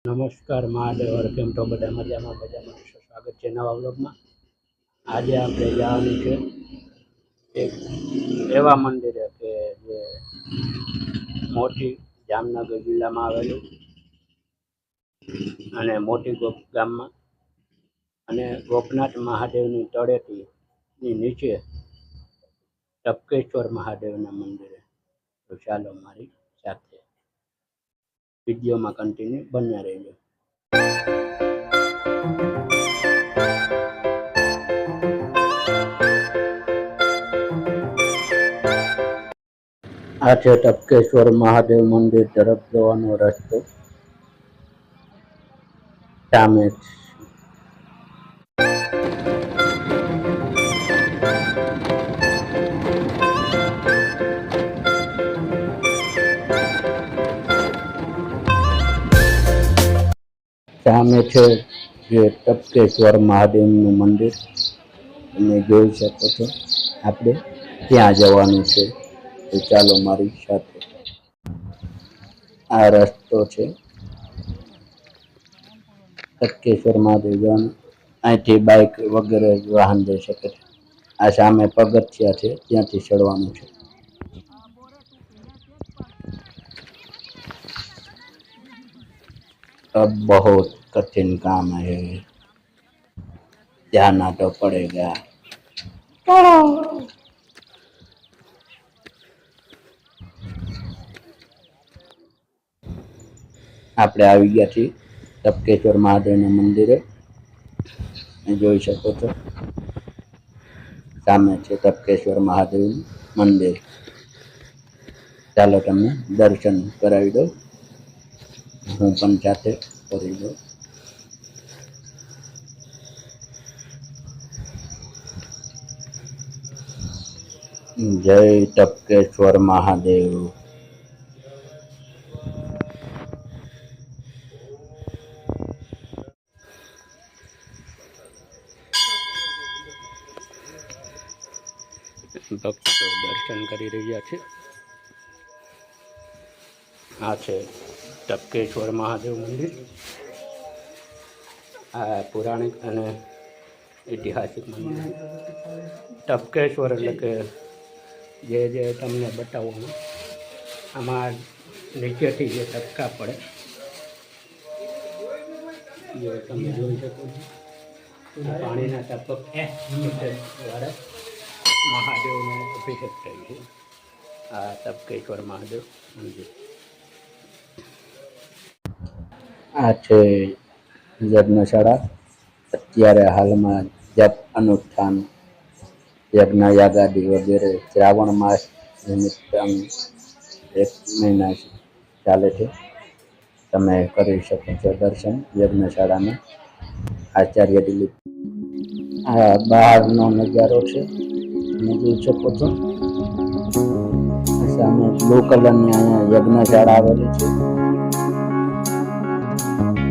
નમસ્કાર મહાદેવ, કેમ છો બધા? મજામાં સ્વાગત છે નવા બ્લોગમાં. આજે આપણે જવાનું છે એક એવા મંદિરે કે જે મોટી જામનગર જિલ્લામાં આવેલું અને મોટી ગોપ ગામમાં અને ગોપનાથ મહાદેવની તળેટીની નીચે ટપકેશ્વર મહાદેવના મંદિરે. તો ચાલો મારી સાથે વિડીયોમાં કન્ટિન્યુ બન્યા રહેજો. આ છે ટપકેશ્વર મહાદેવ મંદિર તરફ જવાનો રસ્તો. સામે સામે છે જે ટપકેશ્વર મહાદેવનું મંદિર, તમે જોઈ શકો છો. આપણે ત્યાં જવાનું છે, તો ચાલો મારી સાથે. આ રસ્તો છે ટપકેશ્વર મહાદેવ જવાનો. અહીંથી બાઇક વગેરે વાહન જઈ શકે છે. આ સામે પગથિયા છે, ત્યાંથી ચડવાનું છે. अब बहुत कठिन काम है, जाना तो पड़ेगा. આપણે આવી ગયા છીએ ટપકેશ્વર મહાદેવના મંદિરે. જોઈ શકો છો સામે છે ટપકેશ્વર મહાદેવનું મંદિર. ચાલો તમને દર્શન કરાવી દઉં, હું પણ સાથે કરી દઉં. જય ટપકેશ્વર મહાદેવ. ભક્તો દર્શન કરી રહ્યા છે. આ છે ટપકેશ્વર મહાદેવ મંદિર. આ પૌરાણિક અને ઐતિહાસિક મંદિર. ટપકેશ્વર એટલે કે જે તમને બતાવવાનું, આમાં નીચેથી જે ટપકા પડે, જે તમે જોઈ શકો છો. પાણીના ટપક દ્વારા મહાદેવનો અભિષેક થાય છે. આ ટપકેશ્વર મહાદેવ મંદિર. આ છે યજ્ઞશાળા. અત્યારે હાલમાં જપ અનુષ્ઠાન, યજ્ઞ યાગાદી વગેરે શ્રાવણ માસ નિમિત્તે 1 મહિના ચાલે છે. તમે કરી શકો છો દર્શન યજ્ઞશાળાના. આચાર્ય દિલીપ. આ બહારનો નજારો છે, તમે જોઈ શકો છો. સામે બ્લુ કલરની અહીંયા યજ્ઞશાળા આવેલી છે.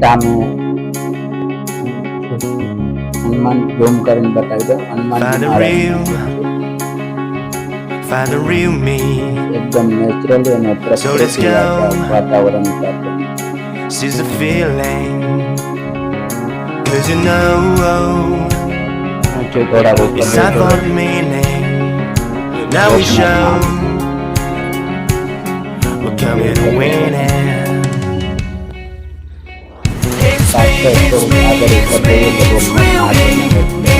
સામે હનુમાન, ઝૂમ કરીને બતાવી દો. હનુમાન એકદમ નેચરલી અને પ્રકૃતિ વાતાવરણ સાથે. She's a feeling, 'cause you know it's not for meaning. Now we show we're coming to win it. It's me, it's me, it's me, it's real me.